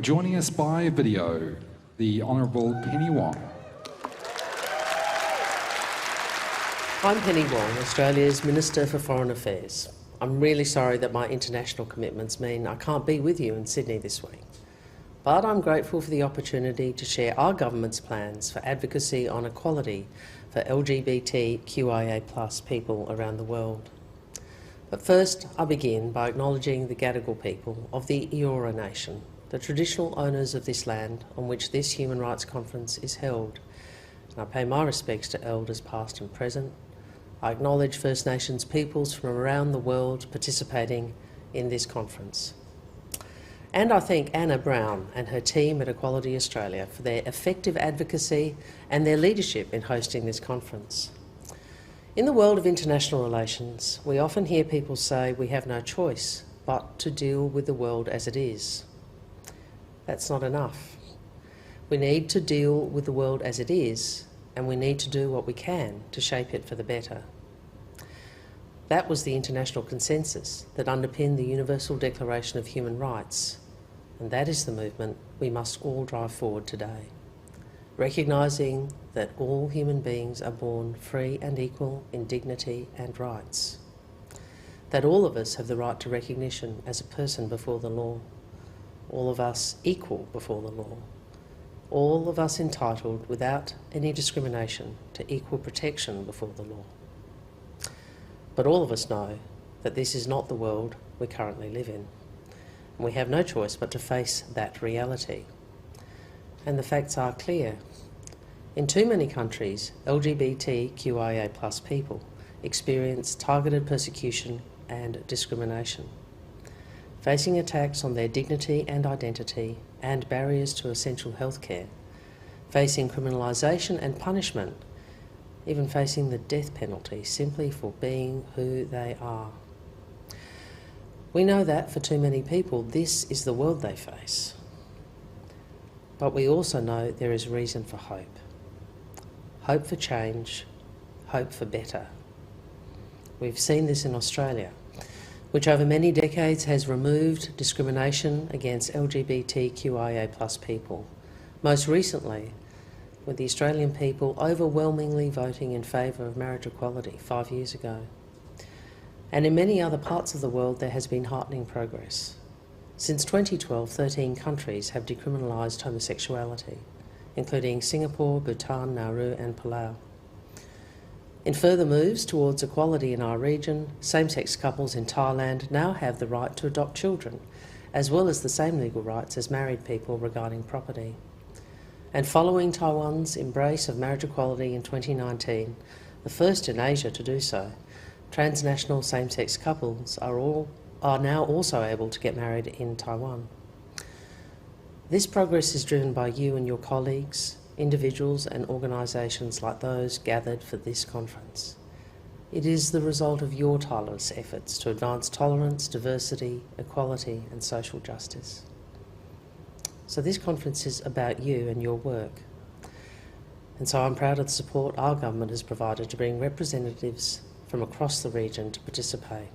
Joining us by video, the Honourable Penny Wong. I'm Penny Wong, Australia's Minister for Foreign Affairs. I'm really sorry that my international commitments mean I can't be with you in Sydney this week. But I'm grateful for the opportunity to share our government's plans for advocacy on equality for LGBTQIA+ people around the world. But first, I begin by acknowledging the Gadigal people of the Eora Nation, the traditional owners of this land on which this Human Rights Conference is held. And I pay my respects to Elders past and present. I acknowledge First Nations peoples from around the world participating in this conference. And I thank Anna Brown and her team at Equality Australia for their effective advocacy and their leadership in hosting this conference. In the world of international relations, we often hear people say we have no choice but to deal with the world as it is. That's not enough. We need to deal with the world as it is, and we need to do what we can to shape it for the better. That was the international consensus that underpinned the Universal Declaration of Human Rights, and that is the movement we must all drive forward today, recognising that all human beings are born free and equal in dignity and rights, that all of us have the right to recognition as a person before the law, all of us equal before the law, all of us entitled without any discrimination to equal protection before the law. But all of us know that this is not the world we currently live in, and we have no choice but to face that reality. And the facts are clear. In too many countries, LGBTQIA+ people experience targeted persecution and discrimination, facing attacks on their dignity and identity and barriers to essential healthcare, facing criminalisation and punishment, even facing the death penalty simply for being who they are. We know that for too many people, this is the world they face. But we also know there is reason for hope. Hope for change, hope for better. We've seen this in Australia, which over many decades has removed discrimination against LGBTQIA+ people, most recently with the Australian people overwhelmingly voting in favour of marriage equality 5 years ago. And in many other parts of the world there has been heartening progress. Since 2012, 13 countries have decriminalised homosexuality, including Singapore, Bhutan, Nauru and Palau. In further moves towards equality in our region, same-sex couples in Thailand now have the right to adopt children, as well as the same legal rights as married people regarding property. And following Taiwan's embrace of marriage equality in 2019, the first in Asia to do so, transnational same-sex couples are now also able to get married in Taiwan. This progress is driven by you and your colleagues, individuals and organisations like those gathered for this conference. It is the result of your tireless efforts to advance tolerance, diversity, equality and social justice. So this conference is about you and your work. And so I'm proud of the support our government has provided to bring representatives from across the region to participate.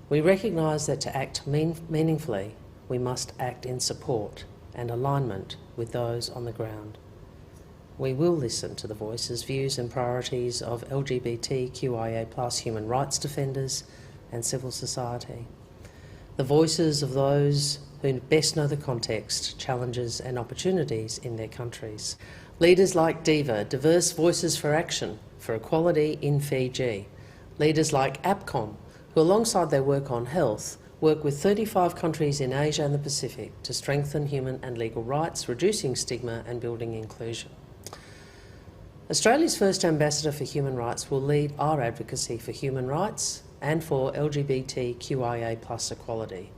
We recognise that to act meaningfully, we must act in support and alignment with those on the ground. We will listen to the voices, views and priorities of LGBTQIA+ human rights defenders and civil society, the voices of those who best know the context, challenges and opportunities in their countries. Leaders like DIVA, Diverse Voices for Action for Equality in Fiji, leaders like APCOM, who alongside their work on health, work with 35 countries in Asia and the Pacific to strengthen human and legal rights, reducing stigma and building inclusion. Australia's first Ambassador for Human Rights will lead our advocacy for human rights and for LGBTQIA+ equality,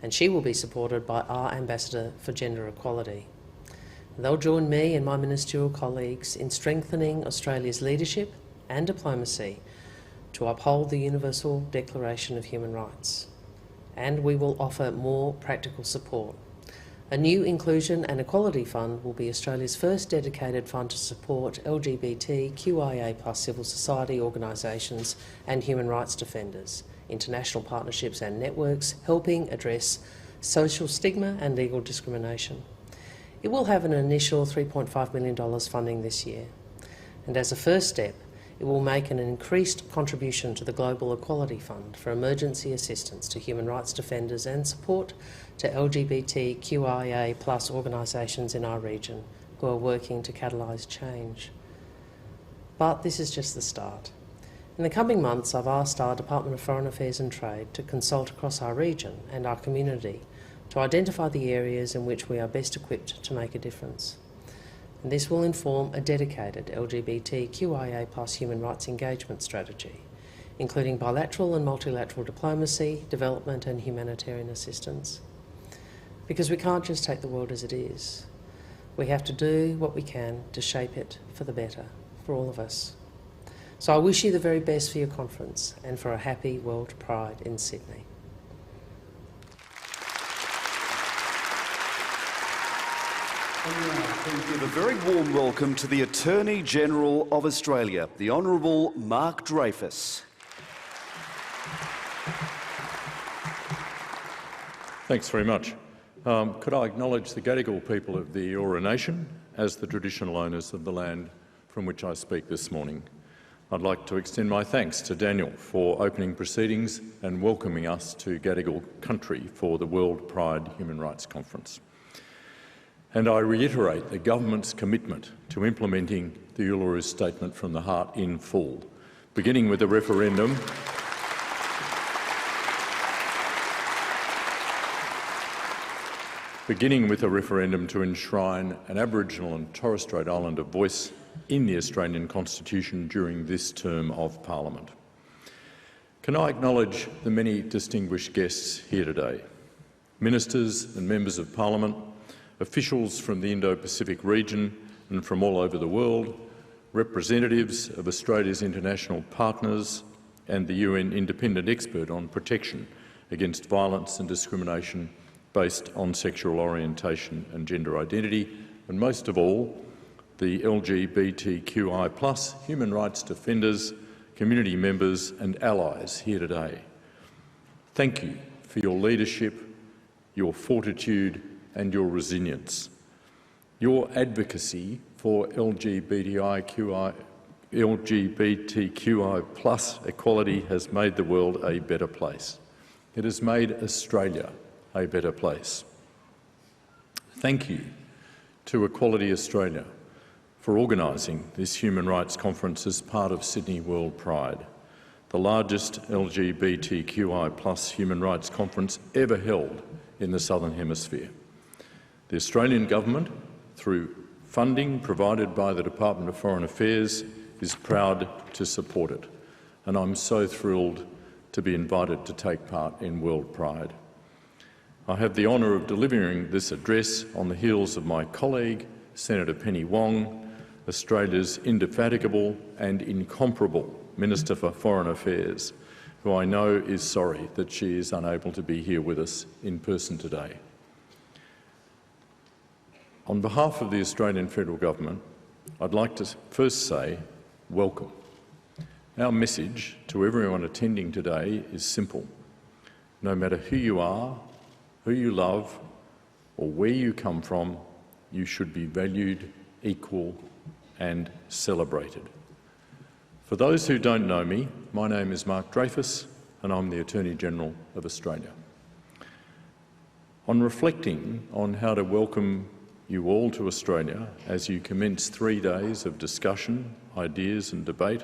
and she will be supported by our Ambassador for Gender Equality. They'll join me and my ministerial colleagues in strengthening Australia's leadership and diplomacy to uphold the Universal Declaration of Human Rights. And we will offer more practical support. A new Inclusion and Equality Fund will be Australia's first dedicated fund to support LGBTQIA+ civil society organisations and human rights defenders, international partnerships and networks, helping address social stigma and legal discrimination. It will have an initial $3.5 million funding this year, and as a first step, it will make an increased contribution to the Global Equality Fund for emergency assistance to human rights defenders and support to LGBTQIA+ organisations in our region who are working to catalyse change. But this is just the start. In the coming months, I've asked our Department of Foreign Affairs and Trade to consult across our region and our community to identify the areas in which we are best equipped to make a difference. And this will inform a dedicated LGBTQIA+ human rights engagement strategy, including bilateral and multilateral diplomacy, development and humanitarian assistance. Because we can't just take the world as it is. We have to do what we can to shape it for the better, for all of us. So I wish you the very best for your conference and for a happy World Pride in Sydney. We give a very warm welcome to the Attorney-General of Australia, the Honourable Mark Dreyfus. Thanks very much. Could I acknowledge the Gadigal people of the Eora Nation as the traditional owners of the land from which I speak this morning. I'd like to extend my thanks to Daniel for opening proceedings and welcoming us to Gadigal country for the World Pride Human Rights Conference. And I reiterate the government's commitment to implementing the Uluru Statement from the Heart in full, beginning with a referendum to enshrine an Aboriginal and Torres Strait Islander voice in the Australian Constitution during this term of Parliament. Can I acknowledge the many distinguished guests here today? Ministers and members of Parliament, officials from the Indo-Pacific region and from all over the world, representatives of Australia's international partners and the UN Independent Expert on Protection against Violence and Discrimination based on sexual orientation and gender identity, and most of all, the LGBTQI+ human rights defenders, community members and allies here today. Thank you for your leadership, your fortitude and your resilience. Your advocacy for LGBTQI+ equality has made the world a better place. It has made Australia a better place. Thank you to Equality Australia for organising this human rights conference as part of Sydney World Pride, the largest LGBTQI+ human rights conference ever held in the Southern Hemisphere. The Australian Government, through funding provided by the Department of Foreign Affairs, is proud to support it, and I'm so thrilled to be invited to take part in World Pride. I have the honour of delivering this address on the heels of my colleague, Senator Penny Wong, Australia's indefatigable and incomparable Minister for Foreign Affairs, who I know is sorry that she is unable to be here with us in person today. On behalf of the Australian Federal Government, I'd like to first say welcome. Our message to everyone attending today is simple. No matter who you are, who you love, or where you come from, you should be valued, equal and celebrated. For those who don't know me, my name is Mark Dreyfus and I'm the Attorney-General of Australia. On reflecting on how to welcome you all to Australia as you commence 3 days of discussion, ideas and debate,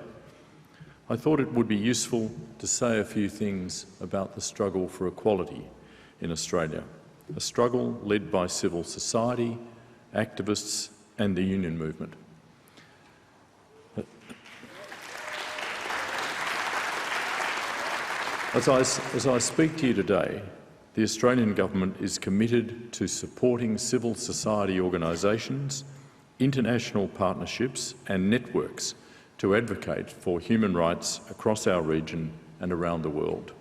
I thought it would be useful to say a few things about the struggle for equality in Australia, a struggle led by civil society, activists and the union movement. As I speak to you today, the Australian Government is committed to supporting civil society organisations, international partnerships and networks to advocate for human rights across our region and around the world.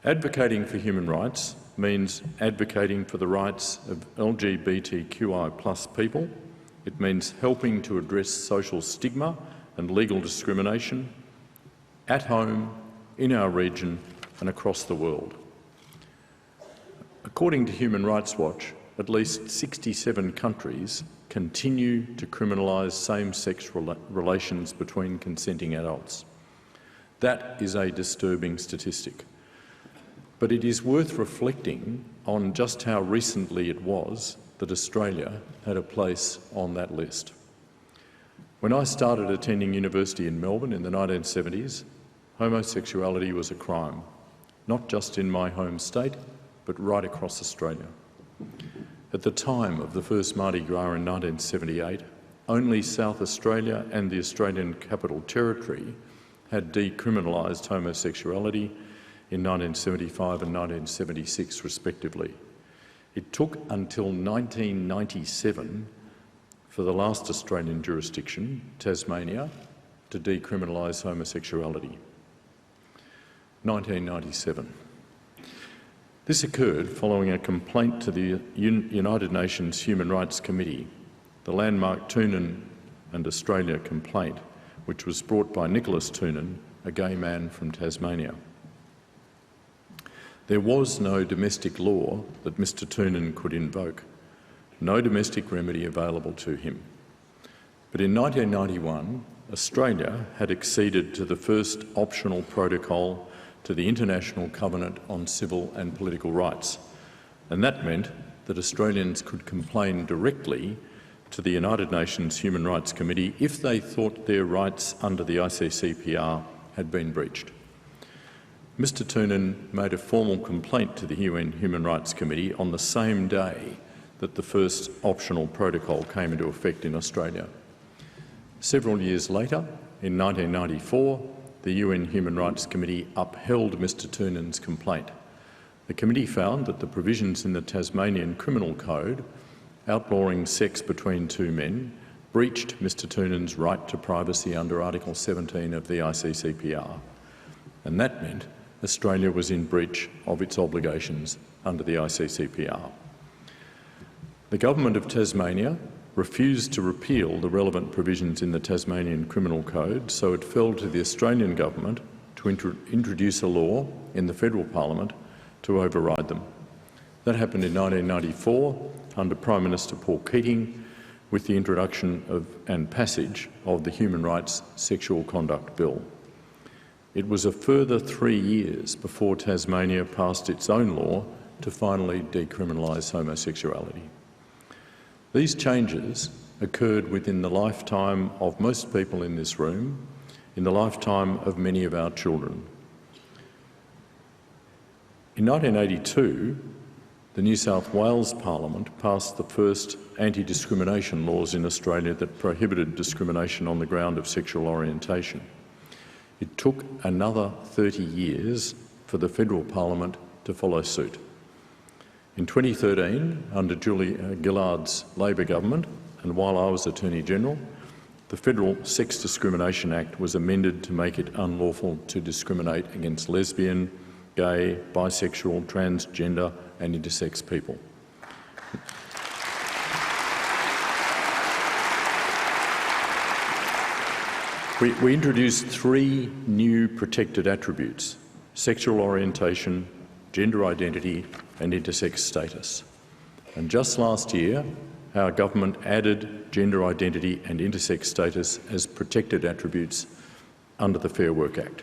Advocating for human rights means advocating for the rights of LGBTQI+ people. It means helping to address social stigma and legal discrimination at home, in our region and across the world. According to Human Rights Watch, at least 67 countries continue to criminalise same-sex relations between consenting adults. That is a disturbing statistic. But it is worth reflecting on just how recently it was that Australia had a place on that list. When I started attending university in Melbourne in the 1970s, homosexuality was a crime, not just in my home state, but right across Australia. At the time of the first Mardi Gras in 1978, only South Australia and the Australian Capital Territory had decriminalised homosexuality in 1975 and 1976 respectively. It took until 1997 for the last Australian jurisdiction, Tasmania, to decriminalise homosexuality. 1997. This occurred following a complaint to the United Nations Human Rights Committee, the landmark Toonen and Australia complaint, which was brought by Nicholas Toonen, a gay man from Tasmania. There was no domestic law that Mr Toonen could invoke, no domestic remedy available to him. But in 1991, Australia had acceded to the first optional protocol to the International Covenant on Civil and Political Rights, and that meant that Australians could complain directly to the United Nations Human Rights Committee if they thought their rights under the ICCPR had been breached. Mr Toonen made a formal complaint to the UN Human Rights Committee on the same day that the first optional protocol came into effect in Australia. Several years later, in 1994, the UN Human Rights Committee upheld Mr Toonen's complaint. The committee found that the provisions in the Tasmanian Criminal Code outlawing sex between two men breached Mr Toonen's right to privacy under Article 17 of the ICCPR, and that meant Australia was in breach of its obligations under the ICCPR. The Government of Tasmania refused to repeal the relevant provisions in the Tasmanian Criminal Code, so it fell to the Australian Government to introduce a law in the Federal Parliament to override them. That happened in 1994 under Prime Minister Paul Keating with the introduction and passage of the Human Rights Sexual Conduct Bill. It was a further 3 years before Tasmania passed its own law to finally decriminalise homosexuality. These changes occurred within the lifetime of most people in this room, in the lifetime of many of our children. In 1982, the New South Wales Parliament passed the first anti-discrimination laws in Australia that prohibited discrimination on the ground of sexual orientation. It took another 30 years for the Federal Parliament to follow suit. In 2013, under Julia Gillard's Labor government, and while I was Attorney-General, the Federal Sex Discrimination Act was amended to make it unlawful to discriminate against lesbian, gay, bisexual, transgender and intersex people. We introduced 3 new protected attributes: sexual orientation, gender identity and intersex status. And just last year, our government added gender identity and intersex status as protected attributes under the Fair Work Act.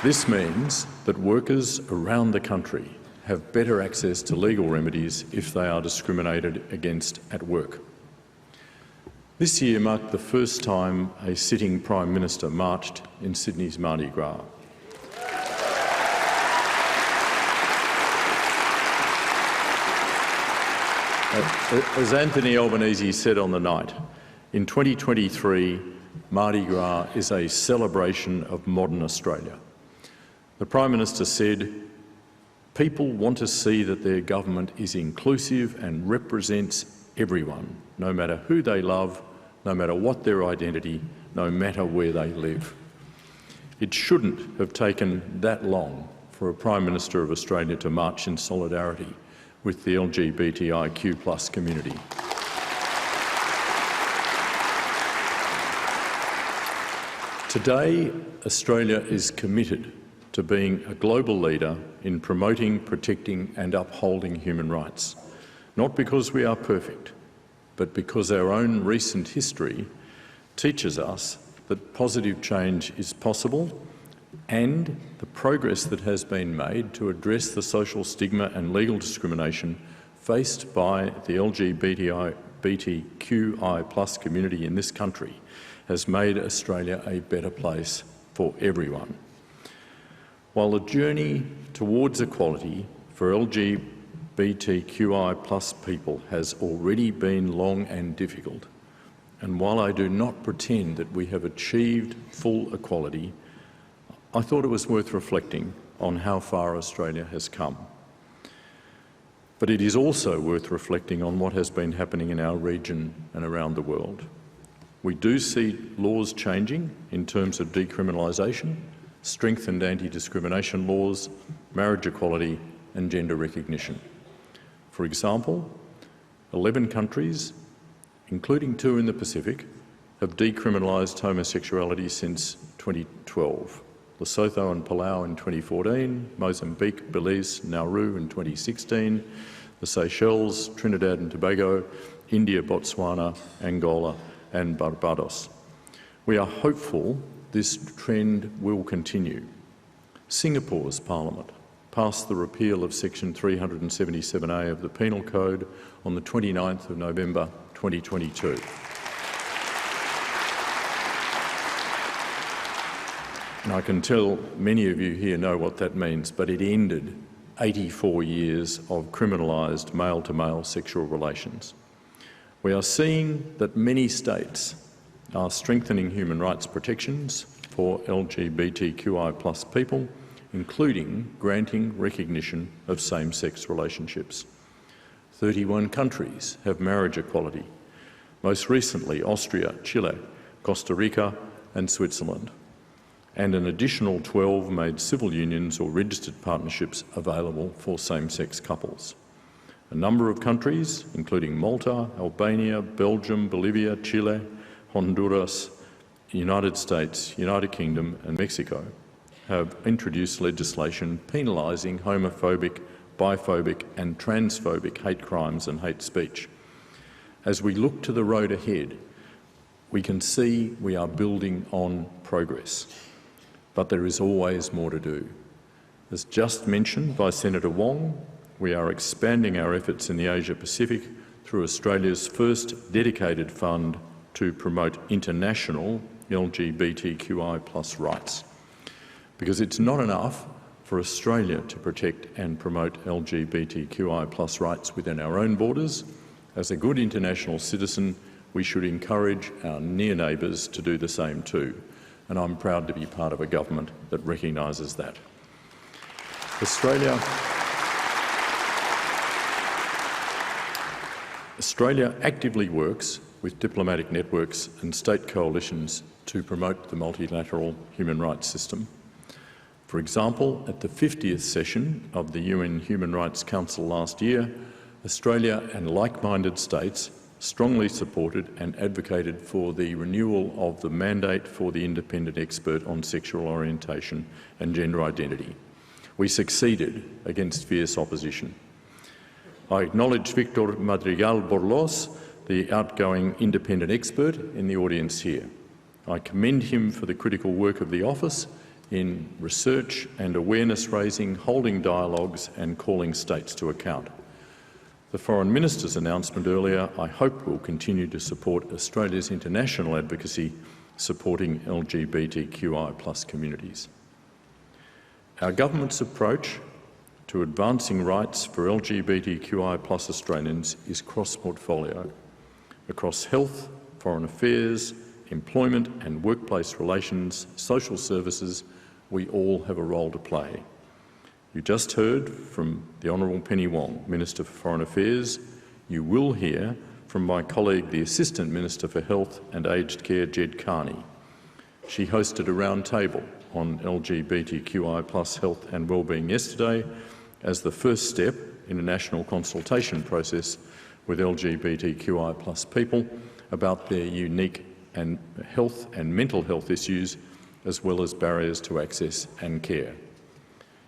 This means that workers around the country have better access to legal remedies if they are discriminated against at work. This year marked the first time a sitting Prime Minister marched in Sydney's Mardi Gras. As Anthony Albanese said on the night, in 2023, Mardi Gras is a celebration of modern Australia. The Prime Minister said, "People want to see that their government is inclusive and represents everyone, no matter who they love, no matter what their identity, no matter where they live." It shouldn't have taken that long for a Prime Minister of Australia to march in solidarity with the LGBTIQ+ community. Today, Australia is committed to being a global leader in promoting, protecting and upholding human rights, not because we are perfect, but because our own recent history teaches us that positive change is possible, and the progress that has been made to address the social stigma and legal discrimination faced by the LGBTQI+ community in this country has made Australia a better place for everyone. While the journey towards equality for LGBTQI+ people has already been long and difficult, and while I do not pretend that we have achieved full equality, I thought it was worth reflecting on how far Australia has come. But it is also worth reflecting on what has been happening in our region and around the world. We do see laws changing in terms of decriminalisation, strengthened anti-discrimination laws, marriage equality and gender recognition. For example, 11 countries, including 2 in the Pacific, have decriminalised homosexuality since 2012. Lesotho and Palau in 2014, Mozambique, Belize, Nauru in 2016, the Seychelles, Trinidad and Tobago, India, Botswana, Angola and Barbados. We are hopeful this trend will continue. Singapore's Parliament passed the repeal of Section 377A of the Penal Code on the 29th of November 2022. And I can tell many of you here know what that means, but it ended 84 years of criminalised male-to-male sexual relations. We are seeing that many states are strengthening human rights protections for LGBTQI+ people, including granting recognition of same-sex relationships. 31 countries have marriage equality, most recently Austria, Chile, Costa Rica and Switzerland. And an additional 12 made civil unions or registered partnerships available for same-sex couples. A number of countries, including Malta, Albania, Belgium, Bolivia, Chile, Honduras, United States, United Kingdom and Mexico, have introduced legislation penalising homophobic, biphobic and transphobic hate crimes and hate speech. As we look to the road ahead, we can see we are building on progress. But there is always more to do. As just mentioned by Senator Wong, we are expanding our efforts in the Asia-Pacific through Australia's first dedicated fund to promote international LGBTQI+ rights. Because it's not enough for Australia to protect and promote LGBTQI+ rights within our own borders. As a good international citizen, we should encourage our near neighbours to do the same too. And I'm proud to be part of a government that recognises that. Australia actively works with diplomatic networks and state coalitions to promote the multilateral human rights system. For example, at the 50th session of the UN Human Rights Council last year, Australia and like-minded states strongly supported and advocated for the renewal of the mandate for the independent expert on sexual orientation and gender identity. We succeeded against fierce opposition. I acknowledge Victor Madrigal Borlos, the outgoing independent expert, in the audience here. I commend him for the critical work of the office in research and awareness raising, holding dialogues and calling states to account. The Foreign Minister's announcement earlier, I hope, will continue to support Australia's international advocacy supporting LGBTQI+ communities. Our government's approach to advancing rights for LGBTQI+ Australians is cross-portfolio. Across health, foreign affairs, employment and workplace relations, social services, we all have a role to play. You just heard from the Honourable Penny Wong, Minister for Foreign Affairs. You will hear from my colleague, the Assistant Minister for Health and Aged Care, Jed Carney. She hosted a roundtable on LGBTQI+ health and wellbeing yesterday as the first step in a national consultation process with LGBTQI+ people about their unique and health and mental health issues as well as barriers to access and care.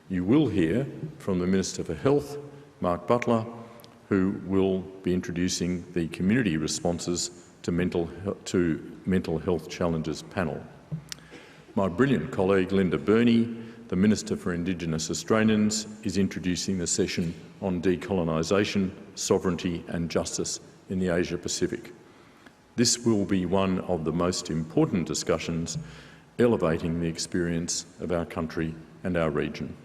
You will hear from the Minister for Health, Mark Butler, who will be introducing the Community Responses to Mental Health Challenges panel. My brilliant colleague Linda Burney, the Minister for Indigenous Australians, is introducing the session on decolonisation, sovereignty and justice in the Asia-Pacific. This will be one of the most important discussions elevating the experience of our country and our region.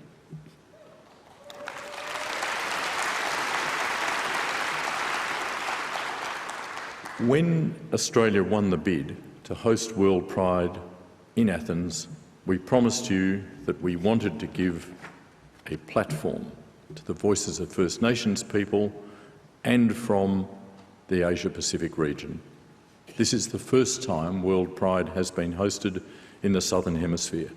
When Australia won the bid to host World Pride in Athens, we promised you that we wanted to give a platform to the voices of First Nations people and from the Asia-Pacific region. This is the first time World Pride has been hosted in the Southern Hemisphere.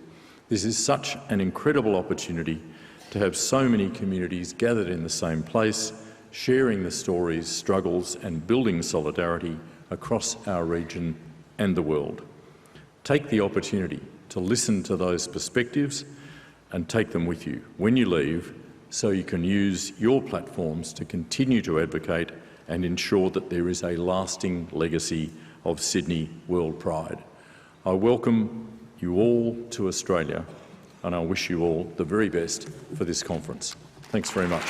This is such an incredible opportunity to have so many communities gathered in the same place, sharing the stories, struggles and building solidarity across our region and the world. Take the opportunity to listen to those perspectives and take them with you when you leave, so you can use your platforms to continue to advocate and ensure that there is a lasting legacy of Sydney World Pride. I welcome you all to Australia and I wish you all the very best for this conference. Thanks very much.